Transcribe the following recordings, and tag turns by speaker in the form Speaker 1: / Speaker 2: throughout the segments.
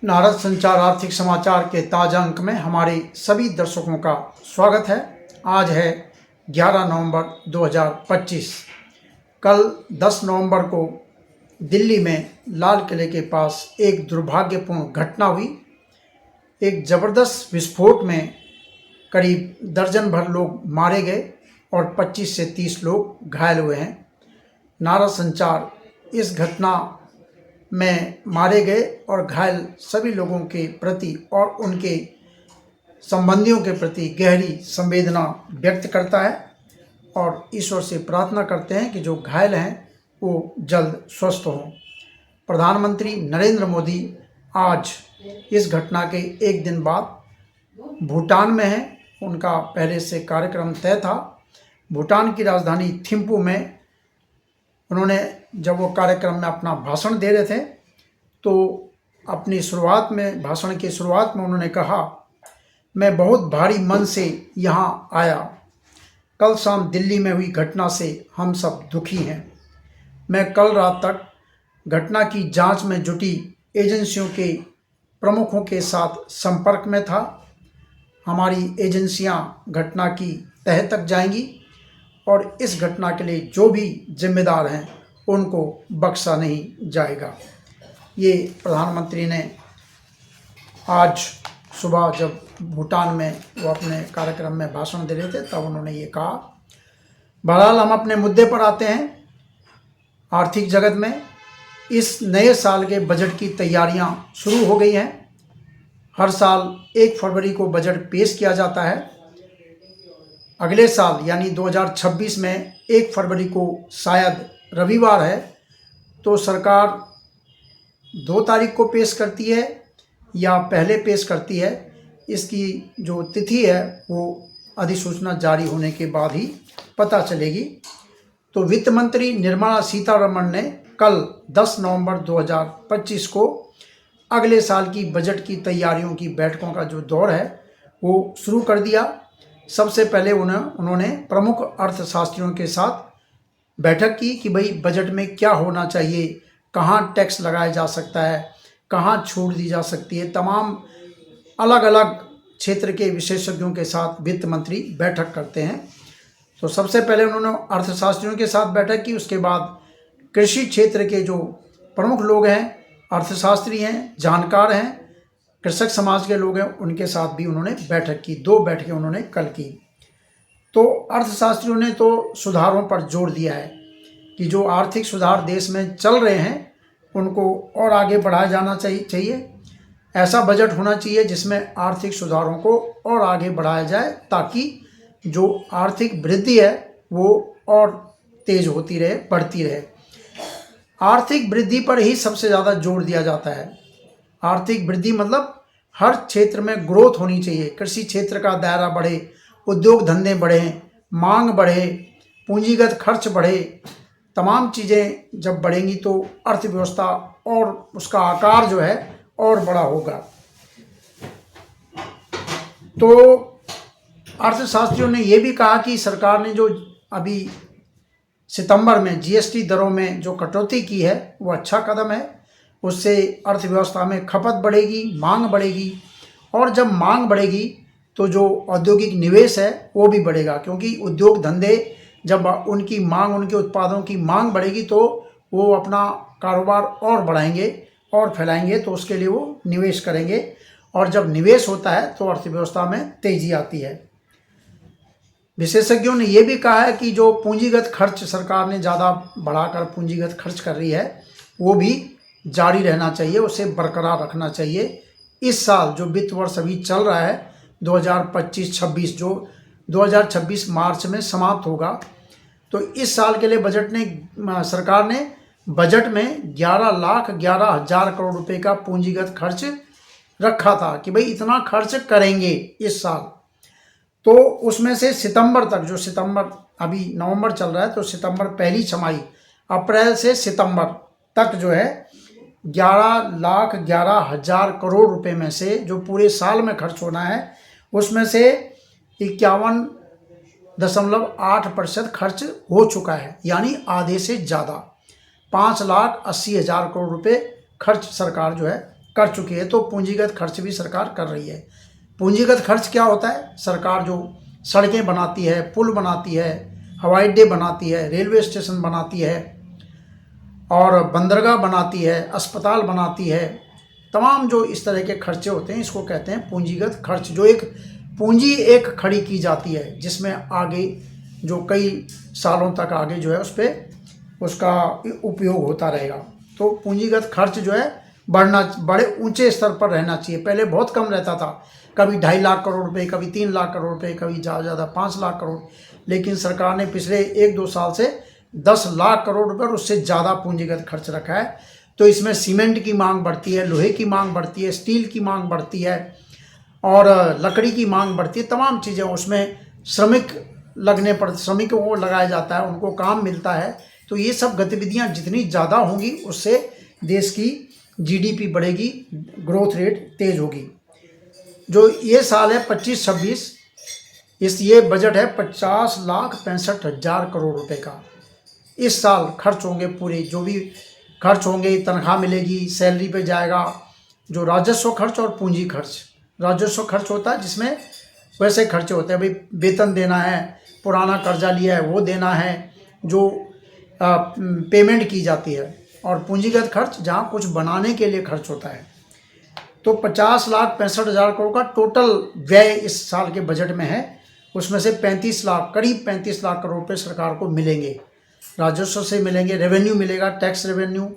Speaker 1: नारद संचार आर्थिक समाचार के ताज़ा अंक में हमारे सभी दर्शकों का स्वागत है। आज है 11 नवंबर 2025। कल 10 नवंबर को दिल्ली में लाल किले के पास एक दुर्भाग्यपूर्ण घटना हुई। एक ज़बरदस्त विस्फोट में करीब दर्जन भर लोग मारे गए और 25 से 30 लोग घायल हुए हैं। नारद संचार इस घटना में मारे गए और घायल सभी लोगों के प्रति और उनके संबंधियों के प्रति गहरी संवेदना व्यक्त करता है और ईश्वर से प्रार्थना करते हैं कि जो घायल हैं वो जल्द स्वस्थ हों। प्रधानमंत्री नरेंद्र मोदी आज इस घटना के एक दिन बाद भूटान में हैं। उनका पहले से कार्यक्रम तय था। भूटान की राजधानी थिम्पू में उन्होंने जब वो कार्यक्रम में अपना भाषण दे रहे थे तो अपनी भाषण की शुरुआत में उन्होंने कहा, मैं बहुत भारी मन से यहाँ आया। कल शाम दिल्ली में हुई घटना से हम सब दुखी हैं। मैं कल रात तक घटना की जांच में जुटी एजेंसियों के प्रमुखों के साथ संपर्क में था। हमारी एजेंसियां घटना की तह तक जाएंगी और इस घटना के लिए जो भी जिम्मेदार हैं उनको बख्शा नहीं जाएगा। ये प्रधानमंत्री ने आज सुबह जब भूटान में वो अपने कार्यक्रम में भाषण दे रहे थे तब उन्होंने ये कहा। बहरहाल हम अपने मुद्दे पर आते हैं। आर्थिक जगत में इस नए साल के बजट की तैयारियां शुरू हो गई हैं। हर साल 1 फरवरी को बजट पेश किया जाता है। अगले साल यानी 2026 में 1 फरवरी को शायद रविवार है तो सरकार 2 तारीख को पेश करती है या पहले पेश करती है। इसकी जो तिथि है वो अधिसूचना जारी होने के बाद ही पता चलेगी। तो वित्त मंत्री निर्मला सीतारमण ने कल 10 नवंबर 2025 को अगले साल की बजट की तैयारियों की बैठकों का जो दौर है वो शुरू कर दिया। सबसे पहले उन्होंने प्रमुख अर्थशास्त्रियों के साथ बैठक की कि भाई बजट में क्या होना चाहिए, कहाँ टैक्स लगाया जा सकता है, कहाँ छूट दी जा सकती है। तमाम अलग अलग क्षेत्र के विशेषज्ञों के साथ वित्त मंत्री बैठक करते हैं। तो सबसे पहले उन्होंने अर्थशास्त्रियों के साथ बैठक की। उसके बाद कृषि क्षेत्र के जो प्रमुख लोग हैं, अर्थशास्त्री हैं, जानकार हैं, कृषक समाज के लोग हैं, उनके साथ भी उन्होंने बैठक की। 2 बैठकें उन्होंने कल की। तो अर्थशास्त्रियों ने तो सुधारों पर जोर दिया है कि जो आर्थिक सुधार देश में चल रहे हैं उनको और आगे बढ़ाया जाना चाहिए। ऐसा बजट होना चाहिए जिसमें आर्थिक सुधारों को और आगे बढ़ाया जाए ताकि जो आर्थिक वृद्धि है वो और तेज होती रहे, बढ़ती रहे। आर्थिक वृद्धि पर ही सबसे ज़्यादा जोर दिया जाता है। आर्थिक वृद्धि मतलब हर क्षेत्र में ग्रोथ होनी चाहिए। कृषि क्षेत्र का दायरा बढ़े, उद्योग धंधे बढ़े, मांग बढ़े, पूंजीगत खर्च बढ़े। तमाम चीज़ें जब बढ़ेंगी तो अर्थव्यवस्था और उसका आकार जो है और बड़ा होगा। तो अर्थशास्त्रियों ने ये भी कहा कि सरकार ने जो अभी सितंबर में जीएसटी दरों में जो कटौती की है वो अच्छा कदम है। उससे अर्थव्यवस्था में खपत बढ़ेगी, मांग बढ़ेगी और जब मांग बढ़ेगी तो जो औद्योगिक निवेश है वो भी बढ़ेगा, क्योंकि उद्योग धंधे जब उनकी मांग, उनके उत्पादों की मांग बढ़ेगी तो वो अपना कारोबार और बढ़ाएंगे और फैलाएंगे, तो उसके लिए वो निवेश करेंगे और जब निवेश होता है तो अर्थव्यवस्था में तेजी आती है। विशेषज्ञों ने ये भी कहा है कि जो पूंजीगत खर्च सरकार ने ज़्यादा बढ़ाकर पूंजीगत खर्च कर रही है वो भी जारी रहना चाहिए, उसे बरकरार रखना चाहिए। इस साल जो वित्त वर्ष अभी चल रहा है 2025-26 जो 2026 मार्च में समाप्त होगा, तो इस साल के लिए सरकार ने बजट में 11,11,000 करोड़ रुपए का पूंजीगत खर्च रखा था कि भाई इतना खर्च करेंगे इस साल। तो उसमें से सितंबर तक, जो सितंबर अभी नवंबर चल रहा है तो सितंबर पहली छमाही, अप्रैल से सितंबर तक जो है 11,11,000 करोड़ रुपए में से जो पूरे साल में खर्च होना है उसमें से 51.8% खर्च हो चुका है, यानी आधे से ज़्यादा 5,80,000 करोड़ रुपए खर्च सरकार जो है कर चुकी है। तो पूंजीगत खर्च भी सरकार कर रही है। पूंजीगत खर्च क्या होता है? सरकार जो सड़कें बनाती है, पुल बनाती है, हवाई अड्डे बनाती है, रेलवे स्टेशन बनाती है और बंदरगाह बनाती है, अस्पताल बनाती है, तमाम जो इस तरह के खर्चे होते हैं इसको कहते हैं पूंजीगत खर्च। जो एक पूंजी एक खड़ी की जाती है जिसमें आगे जो कई सालों तक आगे जो है उस पर उसका उपयोग होता रहेगा। तो पूंजीगत खर्च जो है बड़े ऊंचे स्तर पर रहना चाहिए। पहले बहुत कम रहता था, कभी 2.5 लाख करोड़ रुपए, कभी 3 लाख करोड़ रुपए, कभी ज़्यादा 5 लाख करोड़। लेकिन सरकार ने पिछले 1-2 साल से 10 लाख करोड़ रुपए और उससे ज़्यादा पूंजीगत खर्च रखा है। तो इसमें सीमेंट की मांग बढ़ती है, लोहे की मांग बढ़ती है, स्टील की मांग बढ़ती है और लकड़ी की मांग बढ़ती है। तमाम चीज़ें उसमें श्रमिकों को लगाया जाता है, उनको काम मिलता है। तो ये सब गतिविधियां जितनी ज़्यादा होंगी उससे देश की जीडीपी बढ़ेगी, ग्रोथ रेट तेज होगी। जो ये साल है 25-26, ये बजट है 50,65,हजार करोड़ रुपए का। इस साल खर्च होंगे पूरे, जो भी खर्च होंगे, तनख्वाह मिलेगी, सैलरी पे जाएगा, जो राजस्व खर्च और पूंजी खर्च। राजस्व खर्च होता है जिसमें वैसे खर्चे होते हैं, भाई वेतन देना है, पुराना कर्जा लिया है वो देना है, जो पेमेंट की जाती है। और पूंजीगत खर्च जहाँ कुछ बनाने के लिए खर्च होता है। तो 50,65,हजार करोड़ का टोटल व्यय इस साल के बजट में है। उसमें से 35 लाख, करीब 35 लाख करोड़ रुपये सरकार को मिलेंगे, राजस्व से मिलेंगे, रेवेन्यू मिलेगा, टैक्स रेवेन्यू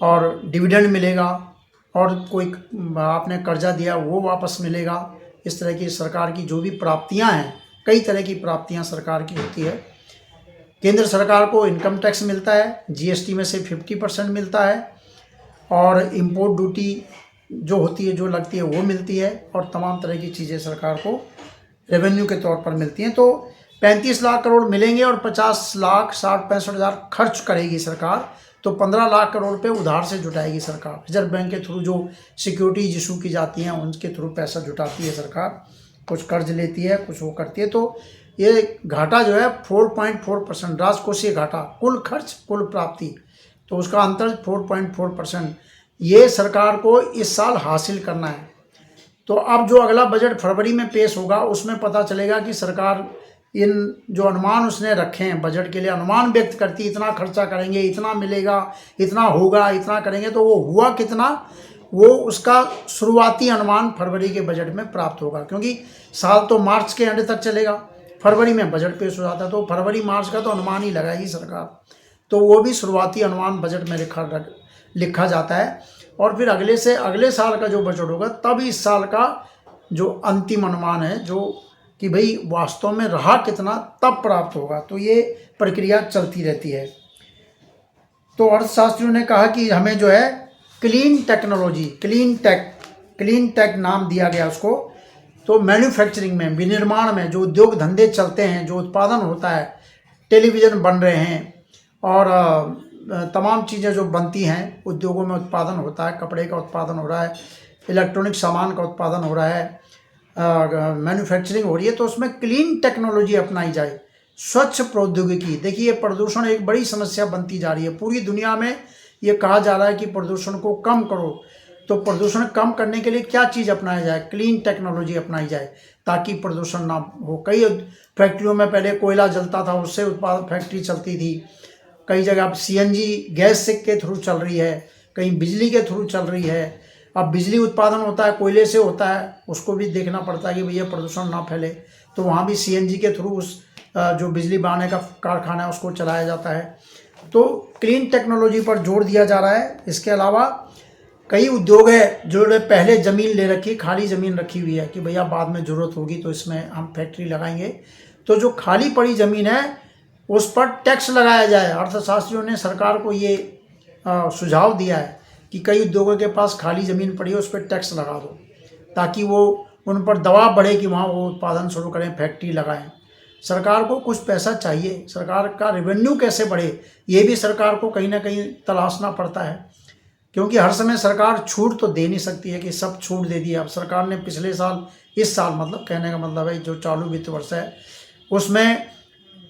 Speaker 1: और डिविडेंड मिलेगा, और कोई आपने कर्जा दिया वो वापस मिलेगा। इस तरह की सरकार की जो भी प्राप्तियां हैं, कई तरह की प्राप्तियां सरकार की होती है। केंद्र सरकार को इनकम टैक्स मिलता है, जीएसटी में से 50% मिलता है, और इम्पोर्ट ड्यूटी जो होती है, जो लगती है वो मिलती है, और तमाम तरह की चीज़ें सरकार को रेवेन्यू के तौर पर मिलती हैं। तो 35 लाख करोड़ मिलेंगे और 50,65,हजार खर्च करेगी सरकार। तो 15 लाख करोड़ रुपये उधार से जुटाएगी सरकार। रिजर्व बैंक के थ्रू जो सिक्योरिटीज इशू की जाती हैं उनके थ्रू पैसा जुटाती है सरकार, कुछ कर्ज लेती है, कुछ वो करती है। तो ये घाटा जो है 4.4%, राजकोषीय घाटा, कुल खर्च कुल प्राप्ति, तो उसका अंतर 4.4%, ये सरकार को इस साल हासिल करना है। तो अब जो अगला बजट फरवरी में पेश होगा उसमें पता चलेगा कि सरकार इन जो अनुमान उसने रखे हैं बजट के लिए, अनुमान व्यक्त करती, इतना खर्चा करेंगे, इतना मिलेगा, इतना होगा, इतना करेंगे, तो वो हुआ कितना, वो उसका शुरुआती अनुमान फरवरी के बजट में प्राप्त होगा। क्योंकि साल तो मार्च के एंड तक चलेगा, फरवरी में बजट पेश हो जाता है, तो फरवरी मार्च का तो अनुमान ही लगाएगी सरकार। तो वो भी शुरुआती अनुमान बजट में लिखा जाता है, और फिर अगले साल का जो बजट होगा तब इस साल का जो अंतिम अनुमान है, जो कि भाई वास्तव में रहा कितना, तब प्राप्त होगा। तो ये प्रक्रिया चलती रहती है। तो अर्थशास्त्रियों ने कहा कि हमें जो है क्लीन टेक्नोलॉजी, क्लीन टेक नाम दिया गया उसको। तो मैन्युफैक्चरिंग में, विनिर्माण में, जो उद्योग धंधे चलते हैं, जो उत्पादन होता है, टेलीविज़न बन रहे हैं और तमाम चीज़ें जो बनती हैं उद्योगों में उत्पादन होता है, कपड़े का उत्पादन हो रहा है, इलेक्ट्रॉनिक सामान का उत्पादन हो रहा है, मैन्युफैक्चरिंग हो रही है। तो उसमें क्लीन टेक्नोलॉजी अपनाई जाए, स्वच्छ प्रौद्योगिकी। देखिए प्रदूषण एक बड़ी समस्या बनती जा रही है पूरी दुनिया में। ये कहा जा रहा है कि प्रदूषण को कम करो, तो प्रदूषण कम करने के लिए क्या चीज़ अपनाया जाए? क्लीन टेक्नोलॉजी अपनाई जाए ताकि प्रदूषण ना हो। कई फैक्ट्रियों में पहले कोयला जलता था, उससे उत्पादन फैक्ट्री चलती थी। कई जगह अब सीएनजी गैस के थ्रू चल रही है, कहीं बिजली के थ्रू चल रही है। अब बिजली उत्पादन होता है कोयले से होता है, उसको भी देखना पड़ता है कि भैया प्रदूषण ना फैले, तो वहाँ भी सीएनजी के थ्रू उस जो बिजली बनाने का कारखाना है उसको चलाया जाता है। तो क्लीन टेक्नोलॉजी पर जोर दिया जा रहा है। इसके अलावा कई उद्योग है जो पहले ज़मीन ले रखी, खाली ज़मीन रखी हुई है कि भैया बाद में ज़रूरत होगी तो इसमें हम फैक्ट्री लगाएंगे। तो जो खाली पड़ी ज़मीन है उस पर टैक्स लगाया जाए। अर्थशास्त्रियों ने सरकार को ये सुझाव दिया है कि कई उद्योगों के पास खाली ज़मीन पड़ी है, उस पर टैक्स लगा दो ताकि वो उन पर दबाव बढ़े कि वहाँ वो उत्पादन शुरू करें, फैक्ट्री लगाएं। सरकार को कुछ पैसा चाहिए, सरकार का रेवेन्यू कैसे बढ़े ये भी सरकार को कहीं ना कहीं तलाशना पड़ता है, क्योंकि हर समय सरकार छूट तो दे नहीं सकती है कि सब छूट दे दी। अब सरकार ने पिछले साल, इस साल मतलब कहने का मतलब है जो चालू वित्त वर्ष है उसमें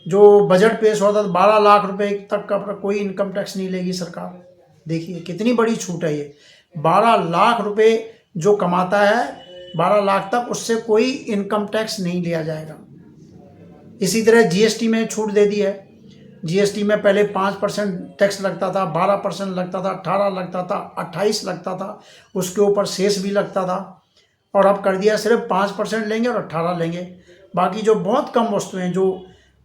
Speaker 1: जो बजट पेश हुआ था 12 लाख रुपए तक का कोई इनकम टैक्स नहीं लेगी सरकार। देखिए कितनी बड़ी छूट है ये। 12 लाख रुपए जो कमाता है 12 लाख तक, उससे कोई इनकम टैक्स नहीं लिया जाएगा। इसी तरह जीएसटी में छूट दे दी है। जीएसटी में पहले 5% टैक्स लगता था, 12% लगता था, 18 लगता था, 28 लगता था, उसके ऊपर सेस भी लगता था, और अब कर दिया सिर्फ 5% लेंगे और 18 लेंगे। बाकी जो बहुत कम वस्तुएं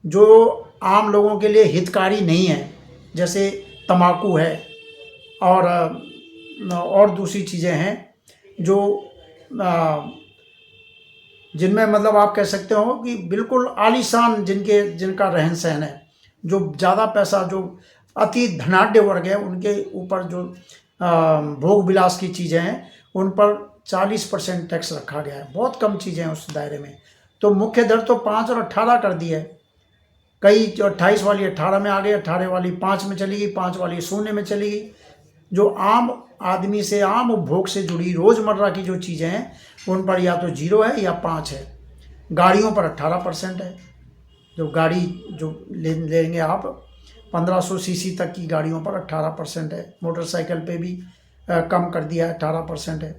Speaker 1: जो आम लोगों के लिए हितकारी नहीं है, जैसे तम्बाकू है और दूसरी चीज़ें हैं जो जिनमें मतलब आप कह सकते हो कि बिल्कुल आलीशान जिनका रहन सहन है, जो ज़्यादा पैसा, जो अति धनाढ्य वर्ग है, उनके ऊपर जो भोग विलास की चीज़ें हैं उन पर 40% टैक्स रखा गया है। बहुत कम चीज़ें हैं उस दायरे में। तो मुख्य दर तो 5 और 18 कर दी है। कई जो 28 वाली 18 में आ गई, 18 वाली 5 में चली गई, 5 वाली 0 में चली गई। जो आम आदमी से, आम उपभोग से जुड़ी रोज़मर्रा की जो चीज़ें हैं उन पर या तो 0 है या 5 है। गाड़ियों पर 18% है। जो गाड़ी जो लेंगे आप 1500 सीसी तक की गाड़ियों पर 18% है। मोटरसाइकिल पे भी कम कर दिया है, 18% है।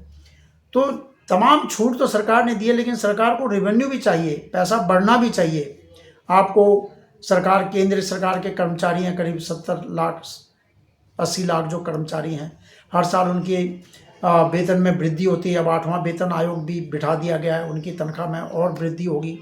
Speaker 1: तो तमाम छूट तो सरकार ने दी है, लेकिन सरकार को रेवेन्यू भी चाहिए, पैसा बढ़ना भी चाहिए। आपको सरकार, केंद्र सरकार के कर्मचारी हैं करीब 70 लाख 80 लाख जो कर्मचारी हैं, हर साल उनके वेतन में वृद्धि होती है। अब 8वां वेतन आयोग भी बिठा दिया गया है, उनकी तनख्वाह में और वृद्धि होगी,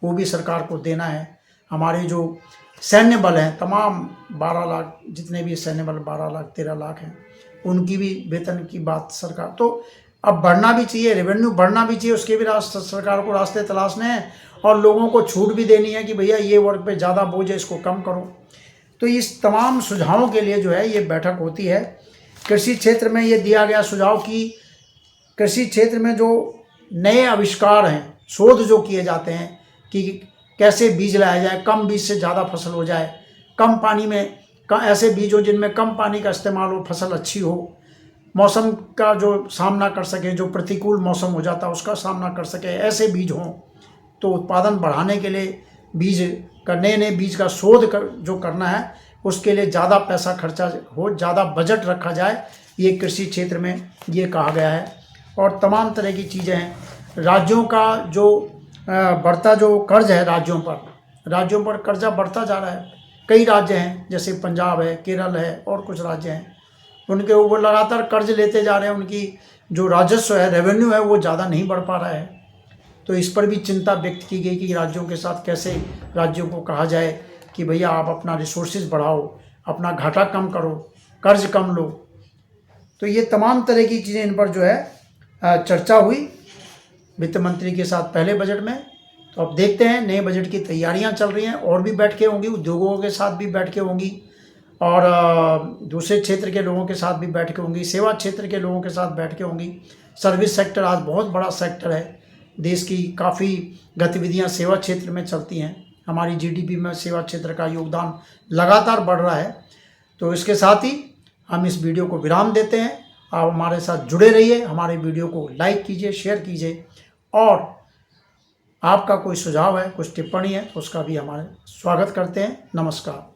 Speaker 1: वो भी सरकार को देना है। हमारे जो सैन्य बल हैं तमाम 12 लाख, जितने भी सैन्य बल 12 लाख 13 लाख हैं, उनकी भी वेतन की बात सरकार, तो अब बढ़ना भी चाहिए, रेवेन्यू बढ़ना भी चाहिए। उसके भी सरकार को रास्ते तलाशने हैं और लोगों को छूट भी देनी है कि भैया ये वर्ग पे ज़्यादा बोझ है, इसको कम करो। तो इस तमाम सुझावों के लिए जो है ये बैठक होती है। कृषि क्षेत्र में ये दिया गया सुझाव कि कृषि क्षेत्र में जो नए आविष्कार हैं, शोध जो किए जाते हैं कि कैसे बीज लाया जाए, कम बीज से ज़्यादा फसल हो जाए, कम पानी में ऐसे बीज हो जिनमें कम पानी का इस्तेमाल हो, फसल अच्छी हो, मौसम का जो सामना कर सके, जो प्रतिकूल मौसम हो जाता है उसका सामना कर सके, ऐसे बीज हों। तो उत्पादन बढ़ाने के लिए बीज का, नए बीज का शोध जो करना है, उसके लिए ज़्यादा पैसा खर्चा हो, ज़्यादा बजट रखा जाए, ये कृषि क्षेत्र में ये कहा गया है। और तमाम तरह की चीज़ें हैं। राज्यों का जो बढ़ता जो कर्ज है, राज्यों पर कर्जा बढ़ता जा रहा है। कई राज्य हैं जैसे पंजाब है, केरल है और कुछ राज्य हैं, उनके ऊपर लगातार कर्ज लेते जा रहे हैं। उनकी जो राजस्व है, रेवेन्यू है, वो ज़्यादा नहीं बढ़ पा रहा है। तो इस पर भी चिंता व्यक्त की गई कि राज्यों के साथ कैसे राज्यों को कहा जाए कि भैया आप अपना रिसोर्सेज बढ़ाओ, अपना घाटा कम करो, कर्ज कम लो। तो ये तमाम तरह की चीज़ें, इन पर जो है चर्चा हुई वित्त मंत्री के साथ पहले बजट में। तो अब देखते हैं, नए बजट की तैयारियां चल रही हैं, और भी बैठकें होंगी, उद्योगों के साथ भी बैठकें होंगी, और दूसरे क्षेत्र के लोगों के साथ भी बैठकें होंगी, सेवा क्षेत्र के लोगों के साथ बैठकें होंगी। सर्विस सेक्टर आज बहुत बड़ा सेक्टर है। देश की काफ़ी गतिविधियां सेवा क्षेत्र में चलती हैं। हमारी जीडीपी में सेवा क्षेत्र का योगदान लगातार बढ़ रहा है। तो इसके साथ ही हम इस वीडियो को विराम देते हैं। आप हमारे साथ जुड़े रहिए, हमारे वीडियो को लाइक कीजिए, शेयर कीजिए, और आपका कोई सुझाव है, कुछ टिप्पणी है, उसका भी हमारे स्वागत करते हैं। नमस्कार।